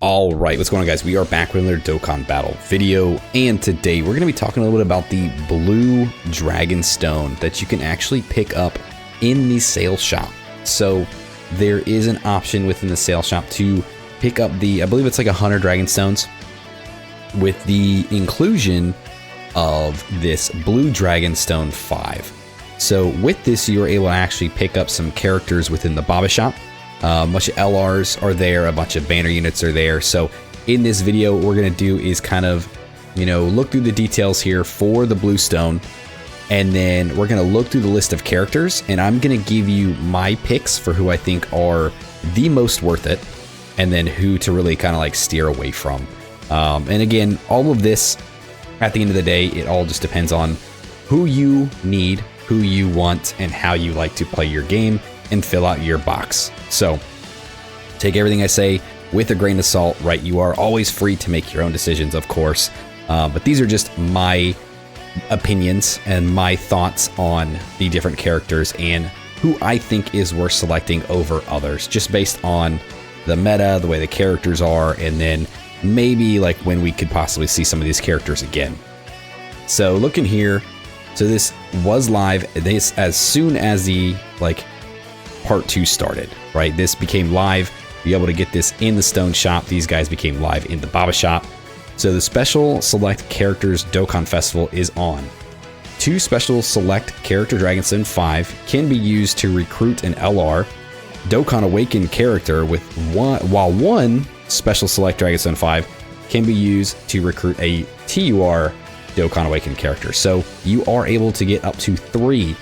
All right, what's going on, guys? We are back with another Dokkan battle video, and today we're going to be talking a little bit about the blue dragon stone that you can actually pick up in the sales shop. So there is an option within the sales shop to pick up the, I believe it's like 100 dragon stones, with the inclusion of this blue dragon stone 5. So with this, you are able to actually pick up some characters within the Baba shop. A bunch of LRs are there, a bunch of banner units are there. So in this video, what we're going to do is kind of, look through the details here for the blue stone. And then we're going to look through the list of characters, and I'm going to give you my picks for who I think are the most worth it, and then who to really kind of like steer away from. And again, all of this, at the end of the day, it all just depends on who you need, who you want, and how you like to play your game and fill out your box. So take everything I say with a grain of salt, right? You are always free to make your own decisions, of course. But these are just my opinions and my thoughts on the different characters and who I think is worth selecting over others, just based on the meta, the way the characters are, and then maybe like when we could possibly see some of these characters again. So looking here, so this was live this as soon as the part 2 started, right? This became live. Be able to get this in the stone shop. These guys became live in the Baba shop. So the special select characters Dokkan Festival is on. 2 special select character Dragonstone 5 can be used to recruit an LR Dokkan Awaken character with one special select Dragonstone 5 can be used to recruit a TUR Dokkan Awaken character. So you are able to get up to 3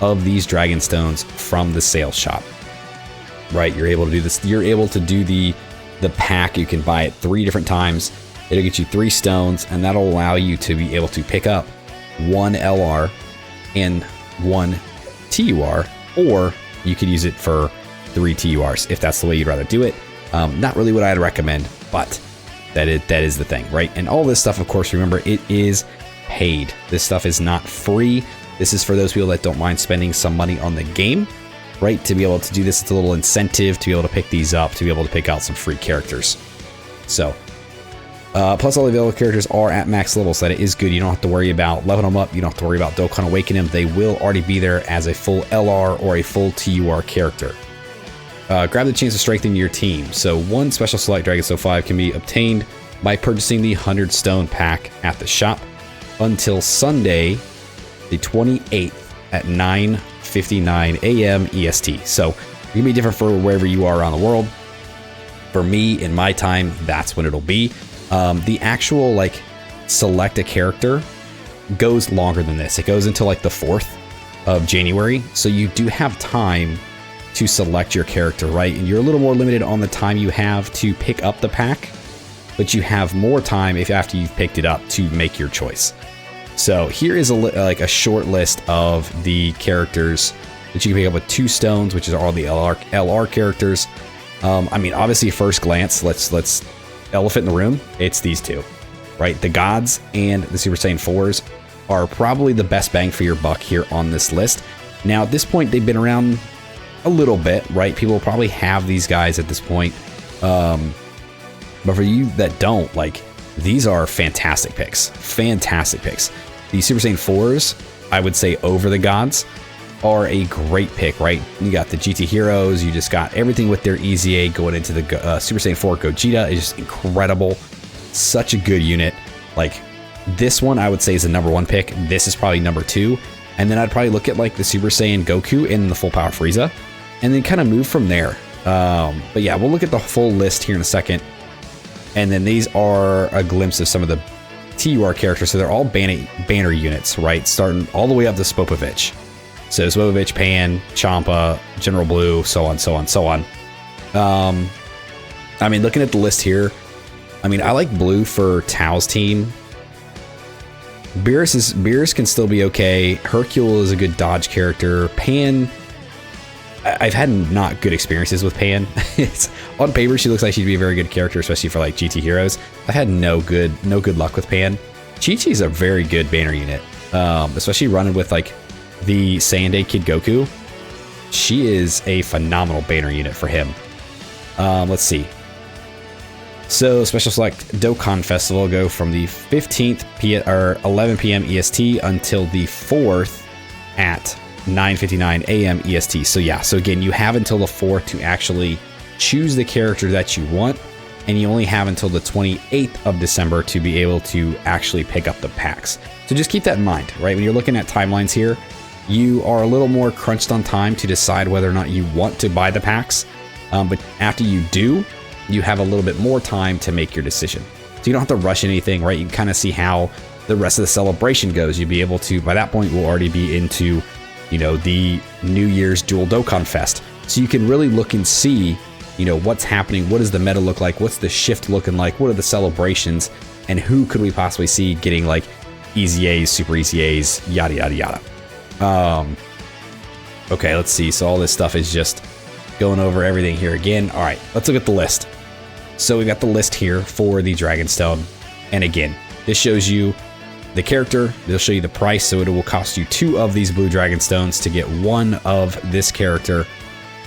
of these dragon stones from the sales shop, right? You're able to do this. You're able to do the pack. You can buy it 3 different times. It'll get you 3 stones, and that'll allow you to be able to pick up 1 LR and 1 TUR, or you could use it for 3 TURs if that's the way you'd rather do it. Not really what I'd recommend, but that is the thing, right? And all this stuff, of course, remember, it is paid. This stuff is not free. This is for those people that don't mind spending some money on the game, right? To be able to do this, it's a little incentive to be able to pick these up, to be able to pick out some free characters. So, plus all the available characters are at max level, so that it is good. You don't have to worry about leveling them up. You don't have to worry about Dokkan Awakening them. They will already be there as a full LR or a full TUR character. Grab the chance to strengthen your team. So 1 special select Dragonstone 5 can be obtained by purchasing the 100 stone pack at the shop until Sunday, the 28th at 9:59 a.m. EST. So it can be different for wherever you are around the world. For me, in my time, that's when it'll be. The actual select a character goes longer than this. It goes until the 4th of January. So you do have time to select your character, right? And you're a little more limited on the time you have to pick up the pack, but you have more time after you've picked it up to make your choice. So here is a short list of the characters that you can pick up with 2 stones, which is all the LR characters. I mean, obviously, first glance, let's elephant in the room. It's these 2, right? The gods and the Super Saiyan 4s are probably the best bang for your buck here on this list. Now, at this point, they've been around a little bit, right? People probably have these guys at this point. But for you that don't, these are fantastic picks. Fantastic picks. The Super Saiyan 4s, I would say over the gods, are a great pick, right? You got the GT heroes. You just got everything with their EZA going into the Super Saiyan 4 Gogeta. Is just incredible. Such a good unit. This one, I would say, is the #1 pick. This is probably #2. And then I'd probably look at the Super Saiyan Goku and the full power Frieza, and then kind of move from there. But yeah, we'll look at the full list here in a second. And then these are a glimpse of some of the TUR characters. So they're all banner units, right? Starting all the way up to Spopovich. So Spopovich, Pan, Champa, General Blue, so on, so on, so on. I mean, looking at the list here, I mean, I like Blue for Tao's team. Beerus can still be okay. Hercule is a good dodge character. Pan, I've had not good experiences with Pan. On paper, she looks like she'd be a very good character, especially for GT heroes. I had no good luck with Pan. Chi-Chi's a very good banner unit, especially running with the Saiyan Kid Goku. She is a phenomenal banner unit for him. Let's see. So special select DOKKAN Festival go from the 15th or 11 p.m. EST until the 4th at 9:59 a.m. EST. So yeah, so again, you have until the 4th to actually choose the character that you want, and you only have until the 28th of December to be able to actually pick up the packs. So just keep that in mind, right? When you're looking at timelines here, you are a little more crunched on time to decide whether or not you want to buy the packs. But after you do, you have a little bit more time to make your decision. So you don't have to rush anything, right? You can kind of see how the rest of the celebration goes. You'll be able to, by that point, we'll already be into, you know, the New Year's Dual Dokkan Fest. So you can really look and see, you know, what's happening, what does the meta look like, what's the shift looking like, what are the celebrations, and who could we possibly see getting like easy A's, super easy A's, yada, yada, yada. Okay, let's see. So all this stuff is just going over everything here again. All right, let's look at the list. So we've got the list here for the Dragonstone. And again, this shows you the character. They'll show you the price. So it will cost you 2 of these blue Dragonstones to get 1 of this character.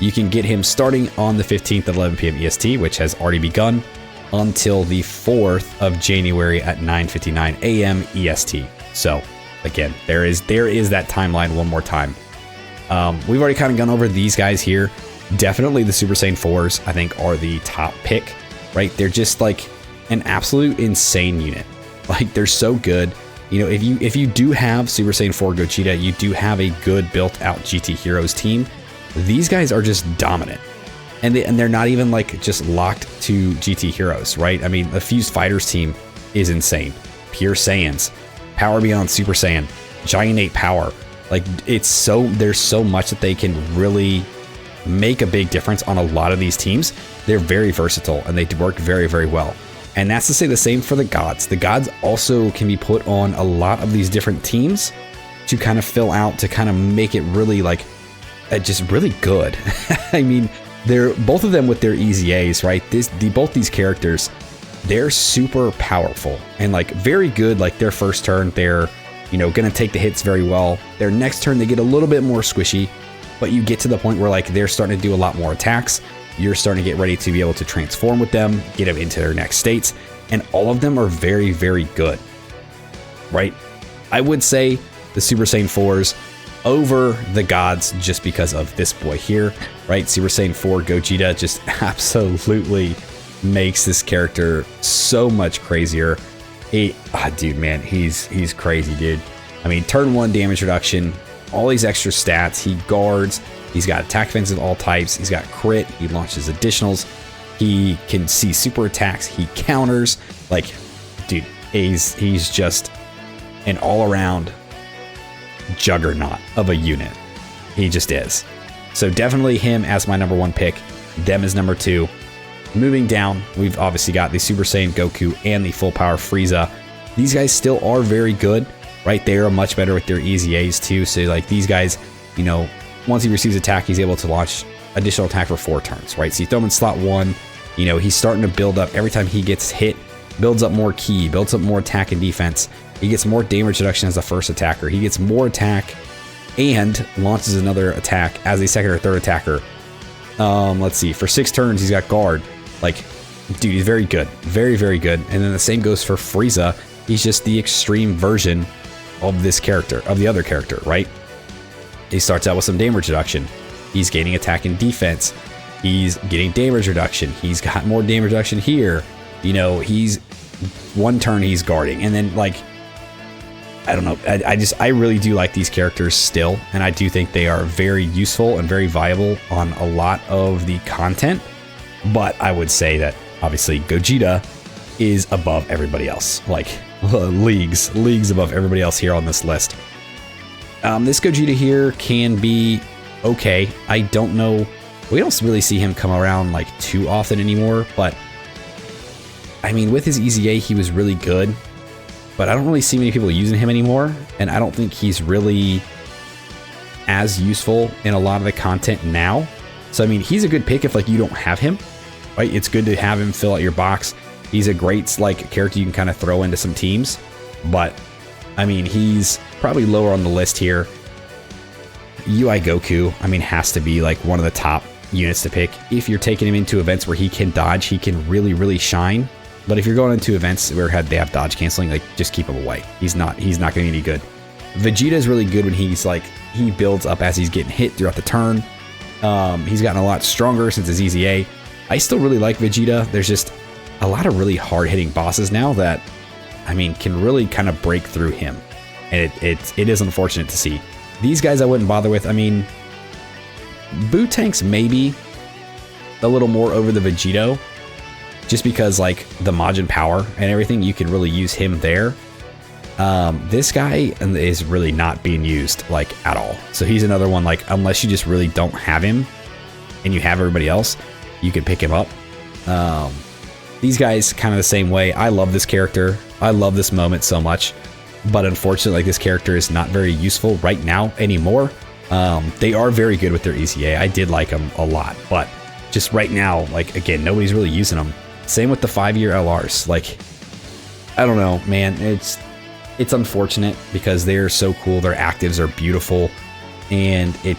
You can get him starting on the 15th at 11 p.m. EST, which has already begun, until the 4th of January at 9:59 a.m. EST. So again, there is that timeline one more time. We've already kind of gone over these guys here. Definitely the Super Saiyan 4s, I think, are the top pick, right? They're just like an absolute insane unit. Like, they're so good. You know, if you do have Super Saiyan 4 Gogeta, you do have a good built out GT Heroes team. These guys are just dominant. And they're not even like just locked to GT Heroes, right? I mean, the Fused Fighters team is insane. Pure Saiyans, Power Beyond Super Saiyan, Giant Power. Like, there's so much that they can really make a big difference on a lot of these teams. They're very versatile and they work very, very well. And that's to say the same for the gods. The gods also can be put on a lot of these different teams to kind of fill out, to kind of make it really like just really good. I mean, they're both of them with their easy A's, right? Both these characters, they're super powerful and like very good. Like, their first turn, they're, you know, gonna take the hits very well. Their next turn, they get a little bit more squishy, but you get to the point where like they're starting to do a lot more attacks. You're starting to get ready to be able to transform with them, get them into their next states, and all of them are very, very good, right? I would say the Super Saiyan 4s over the gods just because of this boy here, right? Super Saiyan 4 Gogeta just absolutely makes this character so much crazier. Dude, man, he's crazy, dude. I mean, turn 1 damage reduction, all these extra stats. He guards. He's got attack defense of all types. He's got crit. He launches additionals. He can see super attacks. He counters. Like, dude, he's just an all-around juggernaut of a unit. He just is. So definitely him as my number 1 pick. Them as number 2. Moving down, we've obviously got the Super Saiyan Goku and the Full Power Frieza. These guys still are very good, right? They are much better with their easy A's too. So like these guys, you know, once he receives attack, he's able to launch additional attack for 4 turns, right? So you throw him in slot 1, you know, he's starting to build up. Every time he gets hit, builds up more ki, builds up more attack and defense. He gets more damage reduction as the first attacker. He gets more attack and launches another attack as a second or third attacker. Let's see, for 6 turns, he's got guard. Like, dude, he's very good. Very, very good. And then the same goes for Frieza. He's just the extreme version of this character, of the other character, right? He starts out with some damage reduction. He's gaining attack and defense. He's getting damage reduction. He's got more damage reduction here. You know, he's 1 turn he's guarding. And then, like, I don't know. I really do like these characters still. And I do think they are very useful and very viable on a lot of the content. But I would say that obviously Gogeta is above everybody else. Like, leagues above everybody else here on this list. This Gogeta here can be okay. I don't know. We don't really see him come around like too often anymore, but I mean, with his easy A, he was really good, but I don't really see many people using him anymore. And I don't think he's really as useful in a lot of the content now. So, I mean, he's a good pick if like you don't have him, right? It's good to have him fill out your box. He's a great like character you can kind of throw into some teams, but I mean, he's probably lower on the list here. UI Goku, I mean, has to be like one of the top units to pick. If you're taking him into events where he can dodge, he can really shine. But if you're going into events where they have dodge canceling, like, just keep him away. He's not going to be any good. Vegeta is really good when he's like, he builds up as he's getting hit throughout the turn. He's gotten a lot stronger since his EZA. I still really like Vegeta. There's just a lot of really hard-hitting bosses now that, I mean, can really kind of break through him. And it is unfortunate to see. These guys I wouldn't bother with. I mean, Boo-Tank's maybe a little more over the Vegito, just because, like, the Majin power and everything, you can really use him there. This guy is really not being used, like, at all. So he's another one, like, unless you just really don't have him and you have everybody else, you can pick him up. These guys kind of the same way. I love this character. I love this moment so much, but unfortunately, like, this character is not very useful right now anymore. They are very good with their ECA. I did like them a lot, but just right now, like, again, nobody's really using them. Same with the 5-year LRs. Like, I don't know, man. It's unfortunate because they're so cool. Their actives are beautiful, and they're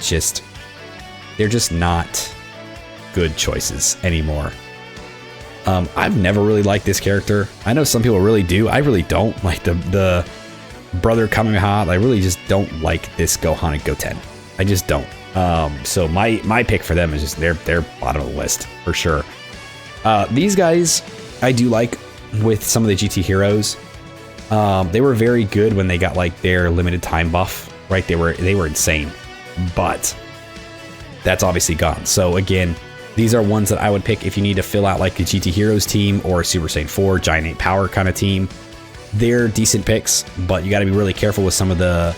just not good choices anymore. I've never really liked this character. I know some people really do. I really don't like the brother Kamehameha. I really just don't like this Gohan and Goten. I just don't. So my pick for them is just they're bottom of the list for sure. These guys I do like with some of the GT heroes. They were very good when they got, like, their limited time buff, right? They were insane, but that's obviously gone. So again, these are ones that I would pick if you need to fill out, like, a GT Heroes team or a Super Saiyan 4 Giant 8 Power kind of team. They're decent picks, but you got to be really careful with some of the,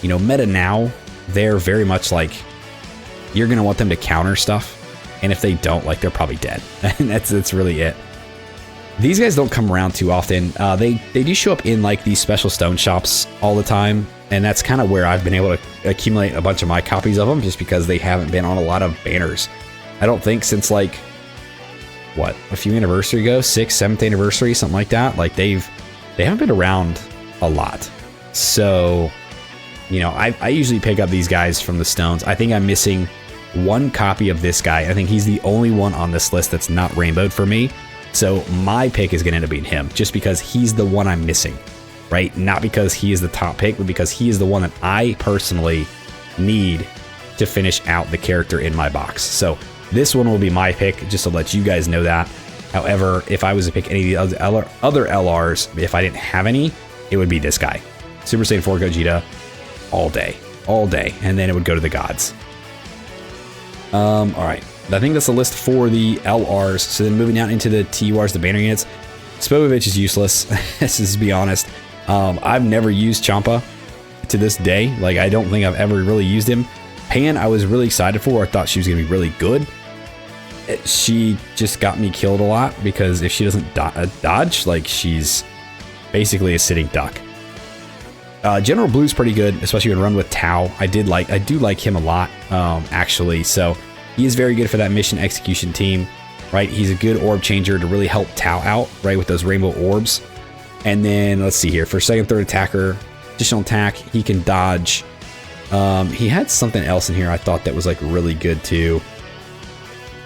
you know, meta now. They're very much like, you're going to want them to counter stuff, and if they don't, like, they're probably dead. And that's really it. These guys don't come around too often. They do show up in, like, these special stone shops all the time, and that's kind of where I've been able to accumulate a bunch of my copies of them, just because they haven't been on a lot of banners. I don't think since, like, what, a few anniversary ago, 6th, 7th anniversary, something like that. Like, they haven't been around a lot. So, you know, I usually pick up these guys from the stones. I think I'm missing one copy of this guy. I think he's the only one on this list that's not rainbowed for me. So my pick is going to end up being him, just because he's the one I'm missing, right? Not because he is the top pick, but because he is the one that I personally need to finish out the character in my box. So this one will be my pick, just to let you guys know that. However, if I was to pick any of the other LRs, if I didn't have any, it would be this guy. Super Saiyan 4 Gogeta all day. And then it would go to the gods. All right. I think that's the list for the LRs. So then moving down into the TURs, the banner units. Spopovich is useless. Let's just be honest. I've never used Champa to this day. Like, I don't think I've ever really used him. Pan, I was really excited for. I thought she was going to be really good. She just got me killed a lot, because if she doesn't dodge, like, she's basically a sitting duck. General Blue's pretty good, especially when run with Tao. I do like him a lot, actually. So he is very good for that mission execution team, right? He's a good orb changer to really help Tao out, right, with those rainbow orbs. And then let's see here, for second, third attacker, additional attack, he can dodge. He had something else in here I thought that was, like, really good too.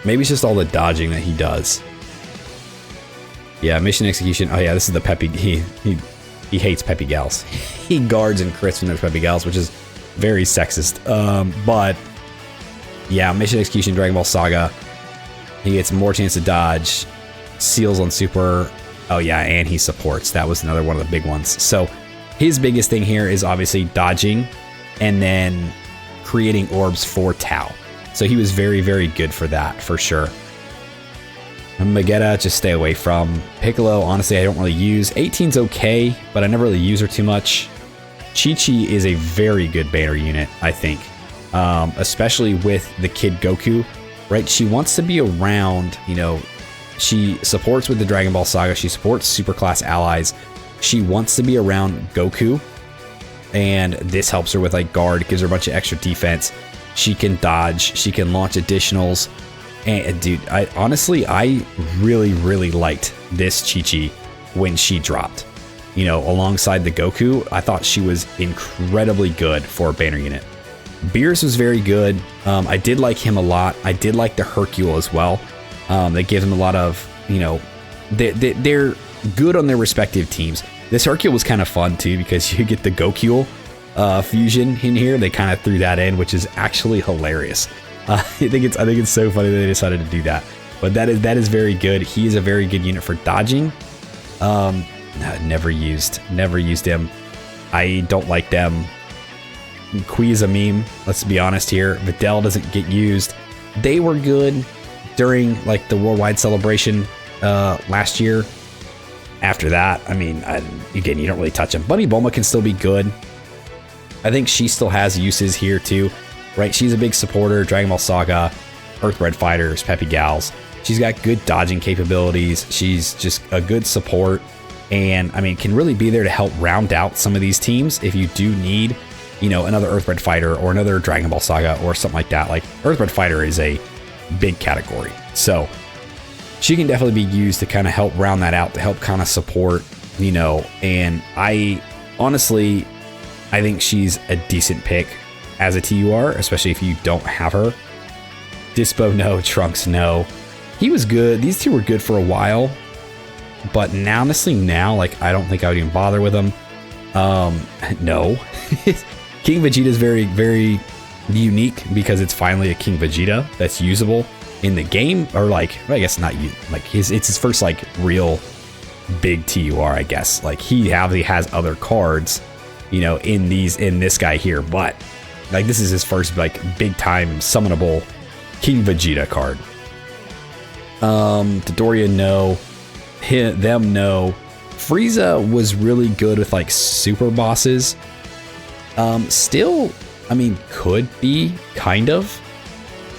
Maybe it's just all the dodging that he does. Yeah, mission execution. Oh yeah, this is the Peppy. He hates Peppy gals. He guards and crits when there's Peppy gals, which is very sexist. But yeah, mission execution, Dragon Ball Saga. He gets more chance to dodge. Seals on super. Oh yeah, and he supports. That was another one of the big ones. So his biggest thing here is obviously dodging and then creating orbs for Tao. So he was very, very good for that, for sure. Vegeta, just stay away from. Piccolo, honestly, I don't really use. 18's okay, but I never really use her too much. Chi-Chi is a very good banner unit, I think. Especially with the Kid Goku, right? She wants to be around, you know, she supports with the Dragon Ball Saga. She supports super class allies. She wants to be around Goku. And this helps her with, like, guard, gives her a bunch of extra defense. She can dodge, she can launch additionals. And dude, I really, really liked this Chi-Chi when she dropped. You know, alongside the Goku, I thought she was incredibly good for a banner unit. Beers was very good. I did like him a lot. I did like the Hercule as well. They give him a lot of, you know, they're good on their respective teams. This Hercule was kind of fun too because you get the Gokule fusion in here. They kind of threw that in, which is actually hilarious. I think it's so funny that they decided to do that. But that is very good. He is a very good unit for dodging. Never used him. I don't like them. Kui is a meme. Let's be honest here. Videl doesn't get used. They were good during like the worldwide celebration last year. After that, I mean, again, you don't really touch them. Bunny Bulma can still be good. I think she still has uses here too, right? She's a big supporter. Dragon Ball Saga, Earthbred Fighters, Peppy Gals. She's got good dodging capabilities. She's just a good support. And I mean, can really be there to help round out some of these teams if you do need, you know, another Earthbred Fighter or another Dragon Ball Saga or something like that. Like Earthbred Fighter is a big category. So she can definitely be used to kind of help round that out, to help kind of support, you know, and I honestly, I think she's a decent pick as a TUR, especially if you don't have her. Dispo, no. Trunks, no. He was good. These two were good for a while. But now, honestly, like, I don't think I would even bother with them. No. King Vegeta is very, very unique because it's finally a King Vegeta that's usable in the game. Or, like, I guess not you. Like, it's his first, like, real big TUR, I guess. Like, he obviously has other cards, you know, in this guy here. But, like, this is his first, like, big-time summonable King Vegeta card. Dodoria, no. Them, no. Frieza was really good with like super bosses. Still, I mean, could be kind of.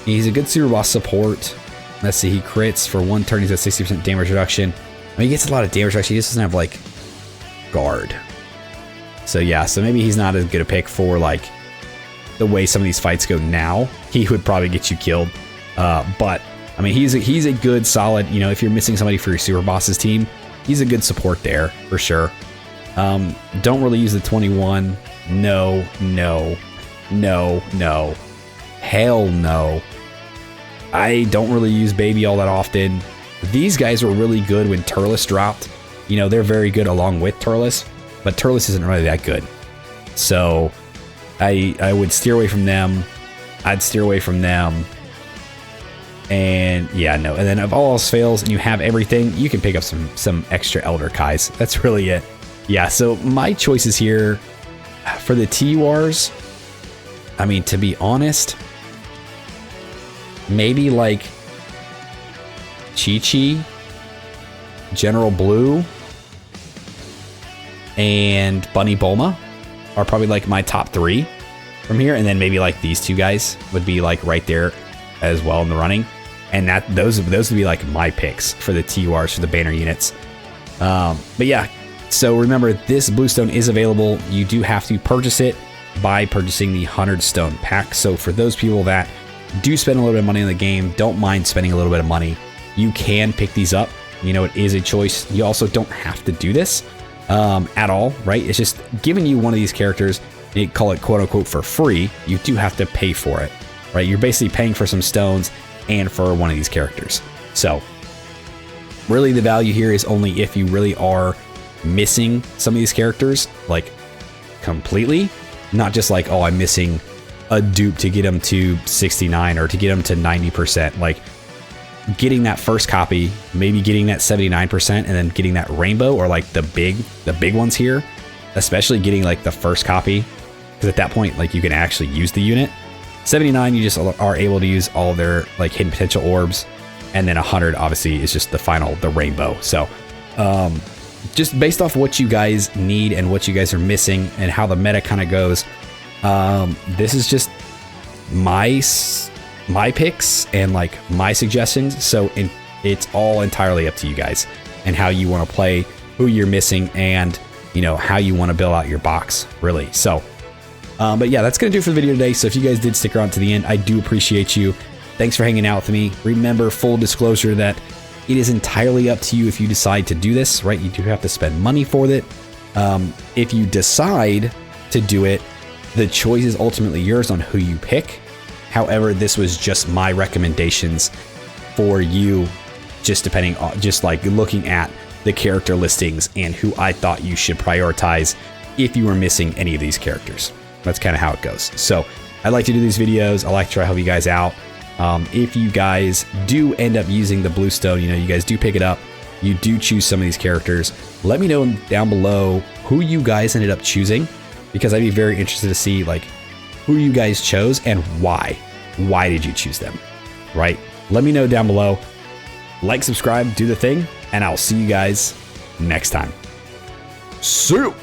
He's a good super boss support. Let's see, he crits for 1 turn. He's at 60% damage reduction. I mean, he gets a lot of damage reduction. He just doesn't have like guard. So yeah, so maybe he's not as good a pick for like the way some of these fights go now. He would probably get you killed. But I mean, he's a good, solid, you know, if you're missing somebody for your super bosses team, he's a good support there for sure. Don't really use the 21. No. Hell no. I don't really use Baby all that often. These guys were really good when Turles dropped. You know, they're very good along with Turles, but Turles isn't really that good. So I would steer away from them. I'd steer away from them. And yeah, no. And then if all else fails and you have everything, you can pick up some extra Elder Kais. That's really it. Yeah, so my choices here for the TURs, I mean, to be honest, maybe like Chi-Chi, General Blue, and Bunny Bulma are probably like my top 3 from here. And then maybe like these two guys would be like right there as well in the running. And those would be like my picks for the TURs for the banner units. But yeah, so remember, this Bluestone is available. You do have to purchase it by purchasing the 100 Stone pack. So for those people that do spend a little bit of money in the game, don't mind spending a little bit of money, you can pick these up. You know, it is a choice. You also don't have to do this at all, right? It's just giving you one of these characters. You call it quote unquote for free. You do have to pay for it, right? You're basically paying for some stones and for one of these characters. So really the value here is only if you really are missing some of these characters, like completely, not just like, oh, I'm missing a dupe to get them to 69 or to get them to 90%. Like getting that first copy, maybe getting that 79% and then getting that rainbow or like the big ones here, especially getting like the first copy. Because at that point, like you can actually use the unit. 79, you just are able to use all their like hidden potential orbs, and then 100 obviously is just the final, the rainbow. So just based off what you guys need and what you guys are missing and how the meta kind of goes, this is just my picks and like my suggestions. So it's all entirely up to you guys and how you want to play, who you're missing, and you know how you want to build out your box, really. So but yeah, that's going to do it for the video today. So if you guys did stick around to the end, I do appreciate you. Thanks for hanging out with me. Remember, full disclosure, that it is entirely up to you if you decide to do this, right? You do have to spend money for it. If you decide to do it, The choice is ultimately yours on who you pick. However, this was just my recommendations for you, just depending on just like looking at the character listings and who I thought you should prioritize if you were missing any of these characters. That's kind of how it goes. So I like to do these videos. I like to try to help you guys out. If you guys do end up using the Bluestone, you know, you guys do pick it up, you do choose some of these characters, let me know down below who you guys ended up choosing, because I'd be very interested to see like who you guys chose and why. Why did you choose them, right? Let me know down below. Like, subscribe, do the thing, and I'll see you guys next time. See you.